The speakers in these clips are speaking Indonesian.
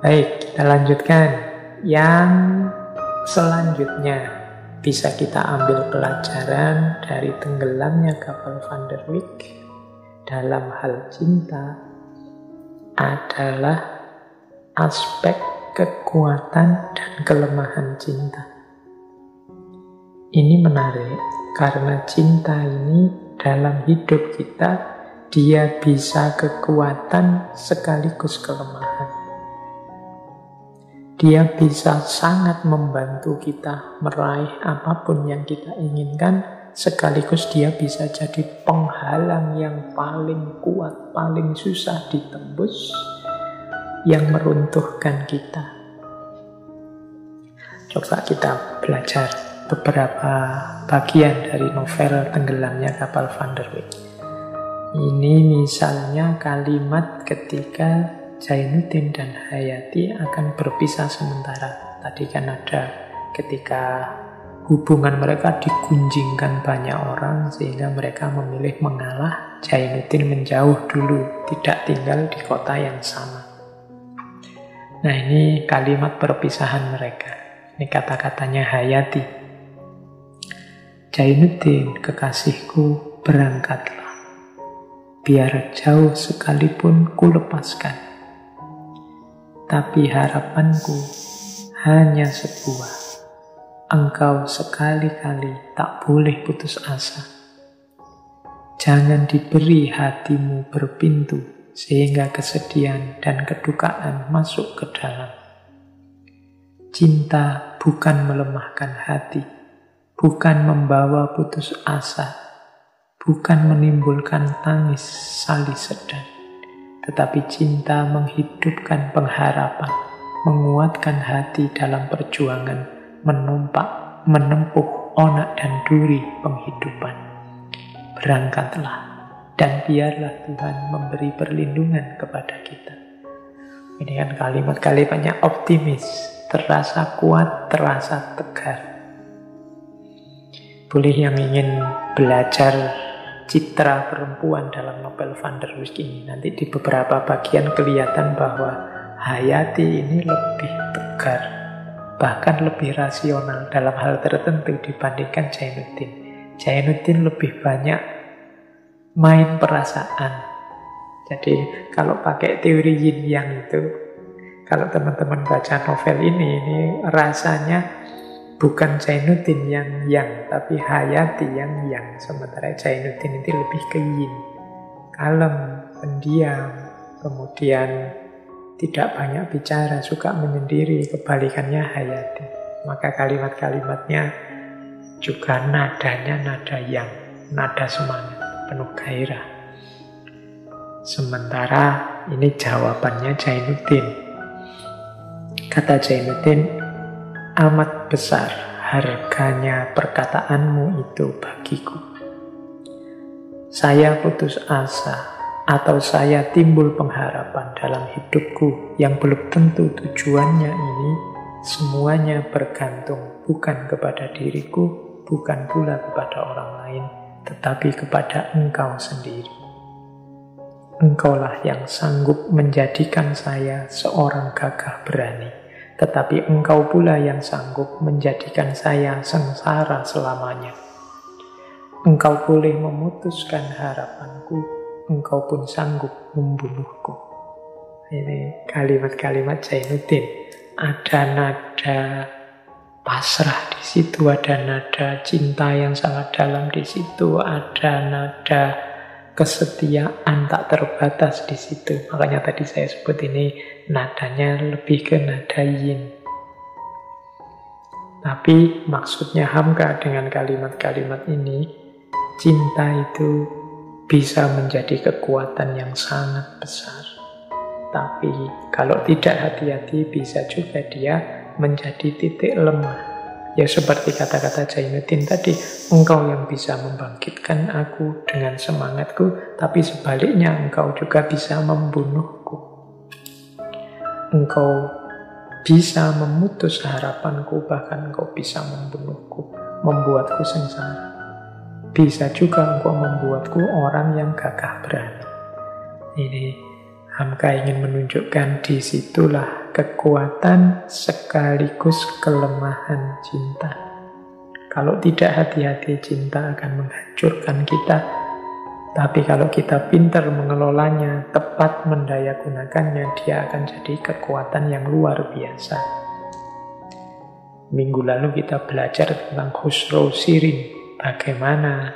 Baik, kita lanjutkan. Yang selanjutnya bisa kita ambil pelajaran dari tenggelamnya kapal Van der Wijk dalam hal cinta adalah aspek kekuatan dan kelemahan cinta. Ini menarik karena cinta ini dalam hidup kita dia bisa kekuatan sekaligus kelemahan. Dia bisa sangat membantu kita meraih apapun yang kita inginkan, sekaligus dia bisa jadi penghalang yang paling kuat, paling susah ditembus, yang meruntuhkan kita. Coba kita belajar beberapa bagian dari novel Tenggelamnya Kapal Van der Wijk. Ini misalnya kalimat ketika Zainuddin dan Hayati akan berpisah sementara. Tadi kan ada ketika hubungan mereka digunjingkan banyak orang sehingga mereka memilih mengalah. Zainuddin menjauh dulu, tidak tinggal di kota yang sama. Nah, ini kalimat perpisahan mereka. Ini kata-katanya Hayati. Zainuddin, kekasihku, berangkatlah. Biar jauh sekalipun ku lepaskan. Tapi harapanku hanya sebuah. Engkau sekali-kali tak boleh putus asa. Jangan diberi hatimu berpintu sehingga kesedihan dan kedukaan masuk ke dalam. Cinta bukan melemahkan hati, bukan membawa putus asa, bukan menimbulkan tangis salih sedang. Tetapi cinta menghidupkan pengharapan, menguatkan hati dalam perjuangan, menempuh onak dan duri penghidupan. Berangkatlah, dan biarlah Tuhan memberi perlindungan kepada kita. Ini kan kalimat-kalimatnya optimis, terasa kuat, terasa tegar. Boleh yang ingin belajar citra perempuan dalam novel Van der Wijk ini, nanti di beberapa bagian kelihatan bahwa Hayati ini lebih tegar, bahkan lebih rasional dalam hal tertentu dibandingkan Zainuddin. Zainuddin lebih banyak main perasaan. Jadi kalau pakai teori yin yang itu, kalau teman-teman baca novel ini rasanya bukan Zainuddin yang, tapi Hayati yang. Sementara Zainuddin itu lebih ke yin. Kalem, pendiam, kemudian tidak banyak bicara, suka menyendiri, kebalikannya Hayati. Maka kalimat-kalimatnya juga nadanya nada yang, nada semangat, penuh gairah. Sementara ini jawabannya Zainuddin. Kata Zainuddin, amat besar harganya perkataanmu itu bagiku. Saya putus asa atau saya timbul pengharapan dalam hidupku yang belum tentu tujuannya ini, semuanya bergantung bukan kepada diriku, bukan pula kepada orang lain, tetapi kepada engkau sendiri. Engkaulah yang sanggup menjadikan saya seorang gagah berani. Tetapi engkau pula yang sanggup menjadikan saya sengsara selamanya. Engkau boleh memutuskan harapanku, engkau pun sanggup membunuhku. Ini kalimat-kalimat Zainuddin. Ada nada pasrah di situ, ada nada cinta yang sangat dalam di situ, ada nada kesetiaan tak terbatas di situ. Makanya tadi saya sebut ini nadanya lebih ke nada yin. Tapi maksudnya Hamka dengan kalimat-kalimat ini, cinta itu bisa menjadi kekuatan yang sangat besar. Tapi kalau tidak hati-hati bisa juga dia menjadi titik lemah. Ya seperti kata-kata Zainuddin tadi, engkau yang bisa membangkitkan aku dengan semangatku, tapi sebaliknya engkau juga bisa membunuhku. Engkau bisa memutus harapanku, bahkan engkau bisa membunuhku, membuatku sengsara. Bisa juga engkau membuatku orang yang gagah berani. Ini Hamka ingin menunjukkan disitulah kekuatan sekaligus kelemahan cinta. Kalau tidak hati-hati, cinta akan menghancurkan kita. Tapi kalau kita pintar mengelolanya, tepat mendayagunakannya, dia akan jadi kekuatan yang luar biasa. Minggu lalu kita belajar tentang Khusro Shirin. Bagaimana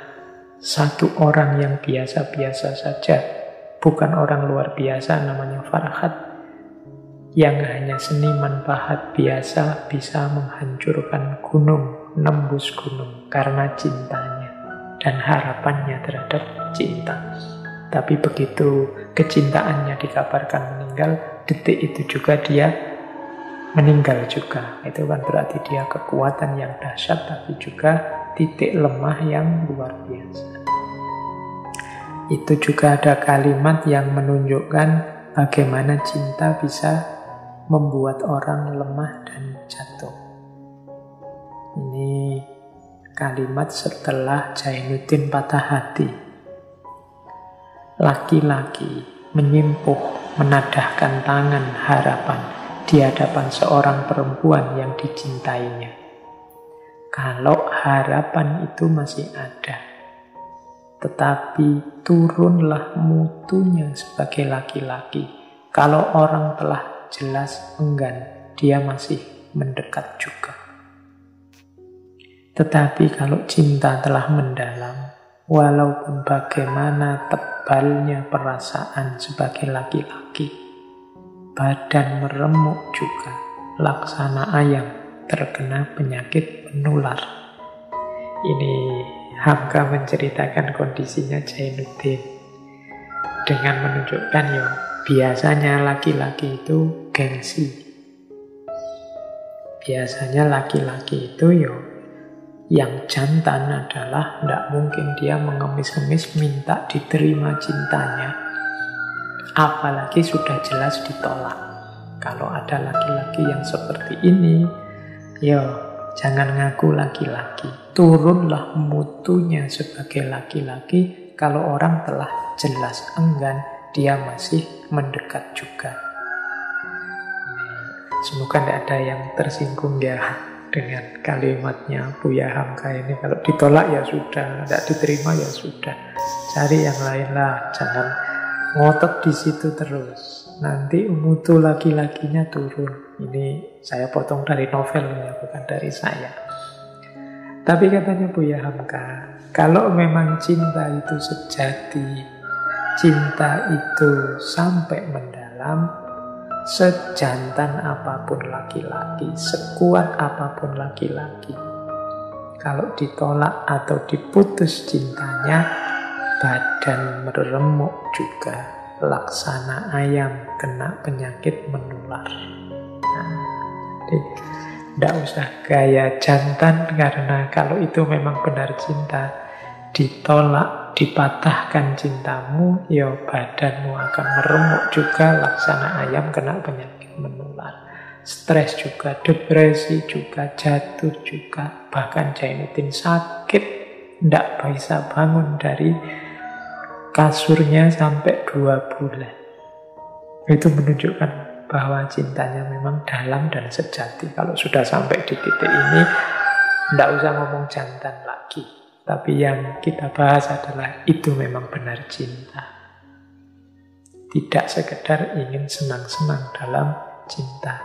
satu orang yang biasa-biasa saja, bukan orang luar biasa namanya Farhat, yang hanya seniman pahat biasa bisa menghancurkan gunung, nembus gunung karena cintanya dan harapannya terhadap cinta. Tapi begitu kecintaannya dikabarkan meninggal, detik itu juga dia meninggal juga. Itu kan berarti dia kekuatan yang dahsyat, tapi juga titik lemah yang luar biasa. Itu juga ada kalimat yang menunjukkan bagaimana cinta bisa membuat orang lemah dan jatuh. Ini kalimat setelah Jainuddin patah hati. Laki-laki menyimpuh, menadahkan tangan harapan di hadapan seorang perempuan yang dicintainya. Kalau harapan itu masih ada, tetapi turunlah mutunya sebagai laki-laki. Kalau orang telah jelas enggan, dia masih mendekat juga. Tetapi kalau cinta telah mendalam, walaupun bagaimana tebalnya perasaan sebagai laki-laki, badan meremuk juga, laksana ayam terkena penyakit menular. Ini Hamka menceritakan kondisinya Jainuddin dengan menunjukkan biasanya laki-laki itu gengsi. Biasanya laki-laki itu yang jantan adalah tidak mungkin dia mengemis-ngemis minta diterima cintanya. Apalagi sudah jelas ditolak. Kalau ada laki-laki yang seperti ini, jangan ngaku laki-laki. Turunlah mutunya sebagai laki-laki. Kalau orang telah jelas enggan, dia masih mendekat juga. Semoga tidak ada yang tersinggung dengan kalimatnya Buya Hamka ini. Kalau ditolak ya sudah, tidak diterima ya sudah. Cari yang lain lah, jangan ngotot di situ terus. Nanti mutu laki-lakinya turun. Ini saya potong dari novel ya, bukan dari saya. Tapi katanya Buya Hamka, kalau memang cinta itu sejati, cinta itu sampai mendalam, sejantan apapun laki-laki, sekuat apapun laki-laki, kalau ditolak atau diputus cintanya, badan meremuk juga, laksana ayam kena penyakit menular. Tidak usah gaya jantan, karena kalau itu memang benar cinta, ditolak, dipatahkan cintamu, badanmu akan meremuk juga, laksana ayam kena penyakit menular. Stres juga, depresi juga, jatuh juga. Bahkan Jainuddin sakit, tidak bisa bangun dari kasurnya sampai 2 bulan. Itu menunjukkan bahwa cintanya memang dalam dan sejati. Kalau sudah sampai di titik ini, tidak usah ngomong jantan lagi. Tapi yang kita bahas adalah itu memang benar cinta. Tidak sekedar ingin senang-senang dalam cinta.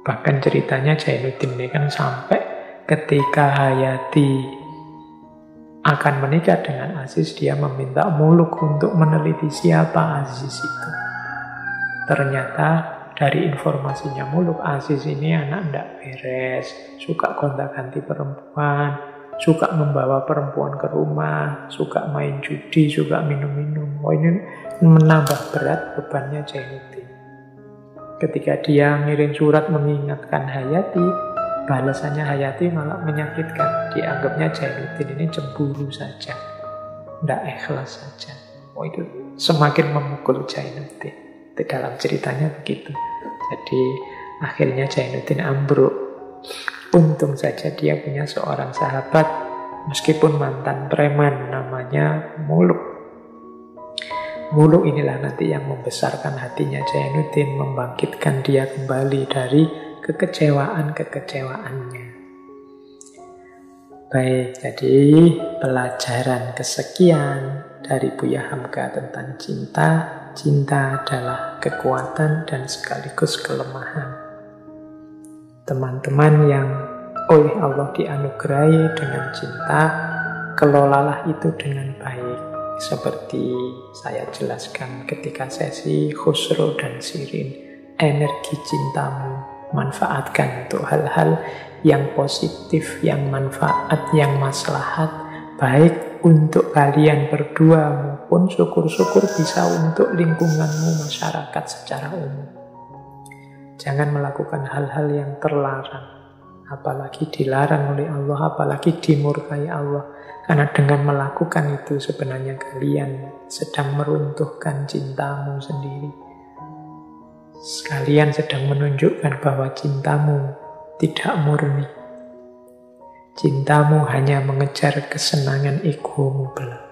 Bahkan ceritanya Jainuddin ini kan sampai ketika Hayati akan menikah dengan Aziz, dia meminta Muluk untuk meneliti siapa Aziz itu. Ternyata dari informasinya Muluk, Aziz ini anak tidak beres, suka gonta-ganti perempuan, suka membawa perempuan ke rumah, suka main judi, suka minum-minum. Ini menambah berat bebannya Jainuddin. Ketika dia ngirim surat mengingatkan Hayati, balasannya Hayati malah menyakitkan. Dianggapnya Jainuddin ini cemburu saja, tidak ikhlas saja. Itu semakin memukul Jainuddin. Dalam ceritanya begitu. Jadi akhirnya Jainuddin ambruk. Untung saja dia punya seorang sahabat, meskipun mantan preman, namanya Muluk. Mulu inilah nanti yang membesarkan hatinya Zainuddin, membangkitkan dia kembali dari kekecewaan-kekecewaannya. Baik, jadi pelajaran kesekian dari Buya Hamka tentang cinta. Cinta adalah kekuatan dan sekaligus kelemahan. Teman-teman yang oleh Allah dianugerahi dengan cinta, kelolalah itu dengan baik. Seperti saya jelaskan ketika sesi Khusro dan Sirin, energi cintamu manfaatkan untuk hal-hal yang positif, yang manfaat, yang maslahat, baik untuk kalian berdua maupun syukur-syukur bisa untuk lingkunganmu, masyarakat secara umum. Jangan melakukan hal-hal yang terlarang, apalagi dilarang oleh Allah, apalagi dimurkai Allah. Karena dengan melakukan itu sebenarnya kalian sedang meruntuhkan cintamu sendiri. Kalian sedang menunjukkan bahwa cintamu tidak murni. Cintamu hanya mengejar kesenangan egomu belaka.